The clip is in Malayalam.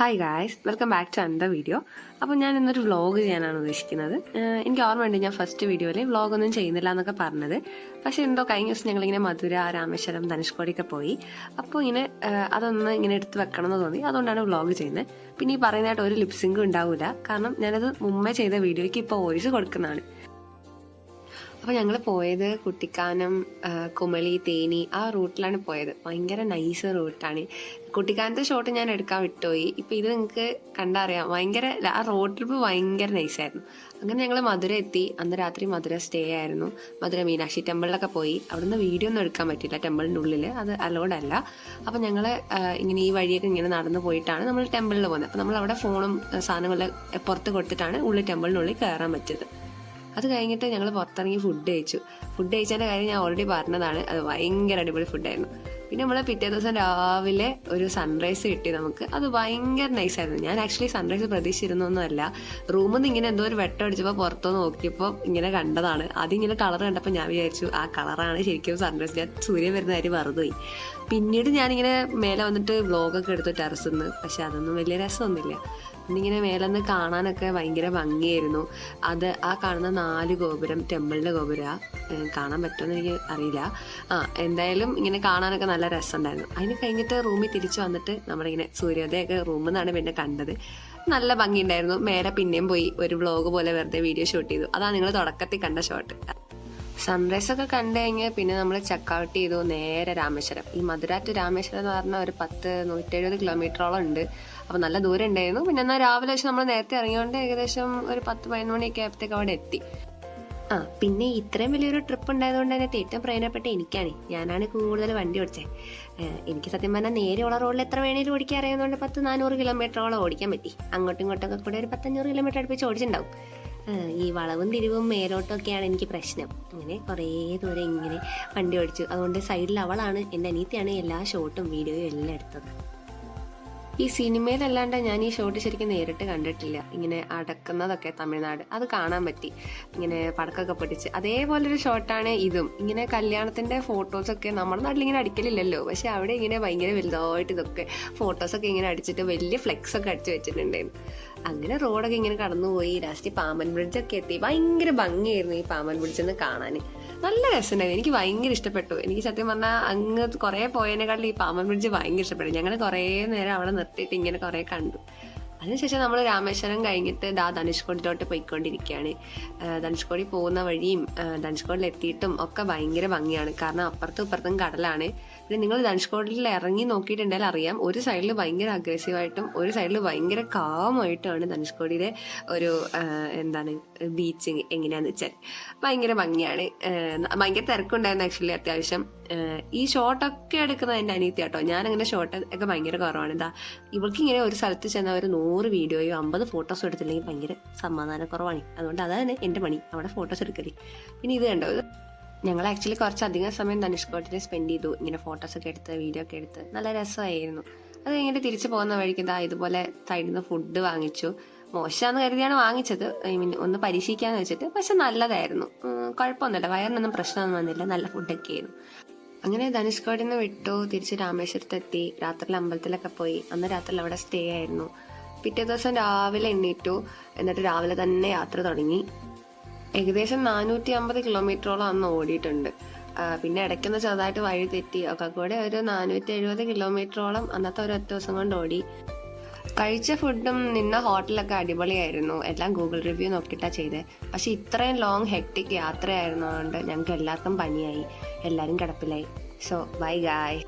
Hi guys, welcome back to another video. അപ്പോൾ ഞാൻ ഇന്നൊരു വ്ളോഗ് ചെയ്യാനാണ് ഉദ്ദേശിക്കുന്നത്. എനിക്ക് ഓർമ്മയുണ്ട് ഞാൻ ഫസ്റ്റ് വീഡിയോയിൽ വ്ളോഗൊന്നും ചെയ്യുന്നില്ല എന്നൊക്കെ പറഞ്ഞത്. പക്ഷേ എന്തോ കഴിഞ്ഞ ദിവസം ഞങ്ങളിങ്ങനെ മധുര, രാമേശ്വരം, ധനുഷ്കോടിയൊക്കെ പോയി. അപ്പോൾ ഇങ്ങനെ അതൊന്ന് ഇങ്ങനെ എടുത്ത് വെക്കണം എന്ന് തോന്നി, അതുകൊണ്ടാണ് വ്ളോഗ് ചെയ്യുന്നത്. പിന്നെ ഈ പറയുന്നതായിട്ട് ഒരു ലിപ്സിങ്കും ഉണ്ടാവില്ല, കാരണം ഞാനത് മുമ്പേ ചെയ്ത വീഡിയോയ്ക്ക് ഇപ്പോൾ വോയിസ് കൊടുക്കുന്നതാണ്. അപ്പോൾ ഞങ്ങൾ പോയത് കുട്ടിക്കാനം, കുമളി, തേനി ആ റൂട്ടിലാണ് പോയത്. ഭയങ്കര നൈസ് റൂട്ടാണ്. കുട്ടിക്കാനത്തെ ഷോട്ട് ഞാൻ എടുക്കാൻ വിട്ടുപോയി. ഇപ്പം ഇത് നിങ്ങൾക്ക് കണ്ടറിയാം, ഭയങ്കര ആ റോഡ് ട്രിപ്പ് ഭയങ്കര നൈസായിരുന്നു. അങ്ങനെ ഞങ്ങൾ മധുര എത്തി. അന്ന് രാത്രി മധുര സ്റ്റേ ആയിരുന്നു. മധുര മീനാക്ഷി ടെമ്പിളിലൊക്കെ പോയി. അവിടുന്ന് വീഡിയോ ഒന്നും എടുക്കാൻ പറ്റില്ല, ടെമ്പിളിൻ്റെ ഉള്ളിൽ അത് അലോഡ് അല്ല. അപ്പം ഞങ്ങൾ ഇങ്ങനെ ഈ വഴിയൊക്കെ ഇങ്ങനെ നടന്നു പോയിട്ടാണ് നമ്മൾ ടെമ്പിളിൽ പോകുന്നത്. അപ്പം നമ്മൾ അവിടെ ഫോണും സാധനങ്ങളും പുറത്ത് കൊടുത്തിട്ടാണ് ഉള്ളിൽ ടെമ്പിളിനുള്ളിൽ കയറാൻ പറ്റിയത്. അത് കഴിഞ്ഞിട്ട് ഞങ്ങൾ പുറത്തിറങ്ങി ഫുഡ് കഴിച്ചതിൻ്റെ കാര്യം ഞാൻ ഓൾറെഡി പറഞ്ഞതാണ്. അത് ഭയങ്കര അടിപൊളി ഫുഡായിരുന്നു. പിന്നെ നമ്മൾ പിറ്റേ ദിവസം രാവിലെ ഒരു സൺറൈസ് കിട്ടി നമുക്ക്. അത് ഭയങ്കര നൈസായിരുന്നു. ഞാൻ ആക്ച്വലി സൺറൈസ് പ്രതീക്ഷിച്ചിരുന്നൊന്നുമല്ല. റൂമിൽ നിന്ന് ഇങ്ങനെ എന്തോ ഒരു വെട്ടം അടിച്ചപ്പോൾ പുറത്തു നോക്കിയപ്പോൾ ഇങ്ങനെ കണ്ടതാണ്. ആദ്യം ഇങ്ങനെ കളർ കണ്ടപ്പോൾ ഞാൻ വിചാരിച്ചു ആ കളറാണ് ശരിക്കും സൺറൈസ്. ഞാൻ സൂര്യൻ വരുന്ന കാര്യം മറന്നുപോയി. പിന്നീട് ഞാനിങ്ങനെ മേലെ വന്നിട്ട് വ്ളോഗൊക്കെ എടുത്തു ടെറസിൽ നിന്ന്. പക്ഷെ അതൊന്നും വലിയ രസമൊന്നുമില്ല. പിന്നിങ്ങനെ മേലെ നിന്ന് കാണാനൊക്കെ ഭയങ്കര ഭംഗിയായിരുന്നു. അത് ആ കാണുന്ന 4 ഗോപുരം ടെമ്പിളിൻ്റെ ഗോപുരമാണ്. കാണാൻ പറ്റുമെന്ന് എനിക്ക് അറിയില്ല. എന്തായാലും ഇങ്ങനെ കാണാനൊക്കെ നല്ല രസമുണ്ടായിരുന്നു. അതിന് കഴിഞ്ഞിട്ട് റൂമിൽ തിരിച്ചു വന്നിട്ട് നമ്മളിങ്ങനെ സൂര്യോദയമൊക്കെ റൂമിൽ നിന്നാണ് പിന്നെ കണ്ടത്. നല്ല ഭംഗിയുണ്ടായിരുന്നു. മേലെ പിന്നെയും പോയി ഒരു വ്ളോഗ് പോലെ വെറുതെ വീഡിയോ ഷൂട്ട് ചെയ്തു. അതാണ് നിങ്ങൾ തുടക്കത്തിൽ കണ്ട ഷോട്ട്. സൺറൈസ് ഒക്കെ കണ്ടു കഴിഞ്ഞാൽ പിന്നെ നമ്മൾ ചെക്കൗട്ട് ചെയ്തു നേരെ രാമേശ്വരം. ഈ മധുര ടു രാമേശ്വരം എന്ന് പറഞ്ഞാൽ ഒരു 170 കിലോമീറ്ററോളം ഉണ്ട്. അപ്പോൾ നല്ല ദൂരം ഉണ്ടായിരുന്നു. പിന്നെ എന്നാൽ രാവിലെ വെച്ച് നമ്മൾ നേരത്തെ ഇറങ്ങിയോണ്ട് ഏകദേശം ഒരു 10-11 മണിയൊക്കെ ആയപ്പോഴത്തേക്ക് അവിടെ എത്തി. പിന്നെ ഇത്രയും വലിയൊരു ട്രിപ്പ് ഉണ്ടായതുകൊണ്ട് തന്നെ ഏറ്റവും പ്രയോജനപ്പെട്ട എനിക്കാണ്. ഞാനാണ് കൂടുതൽ വണ്ടി ഓടിച്ചത്. എനിക്ക് സത്യം പറഞ്ഞാൽ നേരെയുള്ള റോഡിൽ എത്ര വേണേലും ഓടിക്കാൻ അറിയാവുന്നതുകൊണ്ട് 100-400 കിലോമീറ്ററോളം ഓടിക്കാൻ പറ്റി. അങ്ങോട്ടും ഇങ്ങോട്ടൊക്കെ കൂടെ ഒരു 500 കിലോമീറ്റർ അടുപ്പിച്ച് ഓടിച്ചിട്ടുണ്ടാവും. ഈ വളവും തിരിവും മേലോട്ടൊക്കെയാണ് എനിക്ക് പ്രശ്നം. അങ്ങനെ കുറേ ദൂരം ഇങ്ങനെ വണ്ടി ഓടിച്ചു. അതുകൊണ്ട് സൈഡിൽ അവളാണ്, എൻ്റെ അനിയത്തിയാണ് എല്ലാ ഷോട്ടും വീഡിയോയും എല്ലാം എടുത്തത്. ഈ സിനിമയിലല്ലാണ്ട് ഞാൻ ഈ ഷോട്ട് ശരിക്കും നേരിട്ട് കണ്ടിട്ടില്ല. ഇങ്ങനെ അടക്കുന്നതൊക്കെ തമിഴ്നാട് അത് കാണാൻ പറ്റി. ഇങ്ങനെ പടക്കൊക്കെ പൊട്ടിച്ച് അതേപോലൊരു ഷോട്ടാണ് ഇതും. ഇങ്ങനെ കല്യാണത്തിൻ്റെ ഫോട്ടോസൊക്കെ നമ്മുടെ നാട്ടിൽ ഇങ്ങനെ അടിക്കലില്ലല്ലോ, പക്ഷെ അവിടെ ഇങ്ങനെ ഭയങ്കര വലുതായിട്ട് ഇതൊക്കെ ഫോട്ടോസൊക്കെ ഇങ്ങനെ അടിച്ചിട്ട് വലിയ ഫ്ലെക്സ് ഒക്കെ അടിച്ചു വെച്ചിട്ടുണ്ടായിരുന്നു. അങ്ങനെ റോഡൊക്കെ ഇങ്ങനെ കടന്നുപോയി. ലാസ്റ്റ് പാമ്പൻ ബ്രിഡ്ജൊക്കെ എത്തി. ഭയങ്കര ഭംഗിയായിരുന്നു ഈ പാമ്പൻ ബ്രിഡ്ജെന്ന് കാണാൻ. നല്ല രസമുണ്ടായിരുന്നു. എനിക്ക് ഭയങ്കര ഇഷ്ടപ്പെട്ടു. എനിക്ക് സത്യം പറഞ്ഞാൽ അങ്ങ് കുറേ പോയതിനേക്കാളും ഈ പാമ്പൻ ബ്രിഡ്ജ് ഭയങ്കര ഇഷ്ടപ്പെട്ടു. ഞങ്ങൾ കുറേ നേരം അവിടെ നിർത്തിയിട്ട് ഇങ്ങനെ കുറേ കണ്ടു. അതിനുശേഷം നമ്മൾ രാമേശ്വരം കഴിഞ്ഞിട്ട് ധനുഷ്കോടിയിലോട്ട് പോയിക്കൊണ്ടിരിക്കുകയാണ്. ധനുഷ്കോടി പോകുന്ന വഴിയും ധനുഷ്കോടിയിൽ എത്തിയിട്ടും ഒക്കെ ഭയങ്കര ഭംഗിയാണ്. കാരണം അപ്പുറത്തും ഇപ്പുറത്തും കടലാണ്. പിന്നെ നിങ്ങൾ ധനുഷ്കോടിയിൽ ഇറങ്ങി നോക്കിയിട്ടുണ്ടെങ്കിൽ അറിയാം, ഒരു സൈഡിൽ ഭയങ്കര അഗ്രസീവായിട്ടും ഒരു സൈഡിൽ ഭയങ്കര കാമായിട്ടുമാണ് ധനുഷ്കോടിയിലെ ഒരു ബീച്ച് എങ്ങനെയാന്ന് വെച്ചാൽ ഭയങ്കര ഭംഗിയാണ്. ഭയങ്കര തിരക്കുണ്ടായിരുന്നു ആക്ച്വലി അത്യാവശ്യം. ഈ ഷോട്ടൊക്കെ എടുക്കുന്നത് എൻ്റെ അനിയത്തി കേട്ടോ. ഞാനങ്ങനെ ഷോട്ട് ഒക്കെ ഭയങ്കര കുറവാണ്. ഇവൾക്ക് ഇങ്ങനെ ഒരു സ്ഥലത്ത് ചെന്നാൽ ഒരു 100 വീഡിയോയോ 50 ഫോട്ടോസോ എടുത്തില്ലെങ്കിൽ ഭയങ്കര സമാധാനക്കുറവാണ്. അതുകൊണ്ട് അതാണ് എൻ്റെ പണി, അവിടെ ഫോട്ടോസ് എടുക്കല്. പിന്നെ ഇത് കണ്ടോ, ഞങ്ങൾ ആക്ച്വലി കുറച്ചധികം സമയം ധനുഷ്കോടിയിൽ സ്പെൻഡ് ചെയ്തു. ഇങ്ങനെ ഫോട്ടോസൊക്കെ എടുത്ത് വീഡിയോ ഒക്കെ എടുത്ത് നല്ല രസമായിരുന്നു. അത് കഴിഞ്ഞിട്ട് തിരിച്ചു പോകുന്ന വഴിക്ക് ഇതുപോലെ സൈഡിൽ നിന്ന് ഫുഡ് വാങ്ങിച്ചു. മോശമാണെന്ന് കരുതിയാണ് വാങ്ങിച്ചത്, ഒന്ന് പരീക്ഷിക്കാന്ന് വെച്ചിട്ട്. പക്ഷെ നല്ലതായിരുന്നു, കുഴപ്പമൊന്നുമില്ല. വയറിനൊന്നും പ്രശ്നമൊന്നും വന്നില്ല, നല്ല ഫുഡൊക്കെ ആയിരുന്നു. അങ്ങനെ ധനുഷ്കോടിയിൽ നിന്ന് വിട്ടു. തിരിച്ച് രാമേശ്വരത്തെത്തി. രാത്രിയിൽ അമ്പലത്തിലൊക്കെ പോയി. അന്ന് രാത്രിയിൽ അവിടെ സ്റ്റേ ആയിരുന്നു. പിറ്റേ ദിവസം രാവിലെ എണ്ണീറ്റു. എന്നിട്ട് രാവിലെ തന്നെ യാത്ര തുടങ്ങി. ഏകദേശം 450 കിലോമീറ്ററോളം അന്ന് ഓടിയിട്ടുണ്ട്. പിന്നെ ഇടയ്ക്കൊന്ന് ചെറുതായിട്ട് വഴി തെറ്റി. ഒക്കെ കൂടെ ഒരു 470 കിലോമീറ്ററോളം അന്നത്തെ ഒരു 1 ദിവസം കൊണ്ട് ഓടി. കഴിച്ച ഫുഡും നിന്ന ഹോട്ടലൊക്കെ അടിപൊളിയായിരുന്നു. എല്ലാം ഗൂഗിൾ റിവ്യൂ നോക്കിയിട്ടാണ് ചെയ്തത്. പക്ഷെ ഇത്രയും ലോങ് ഹെക്ടിക് യാത്രയായിരുന്നതുകൊണ്ട് ഞങ്ങൾക്ക് എല്ലാവർക്കും പനിയായി, എല്ലാവരും കിടപ്പിലായി. സോ ബൈ ഗായ്.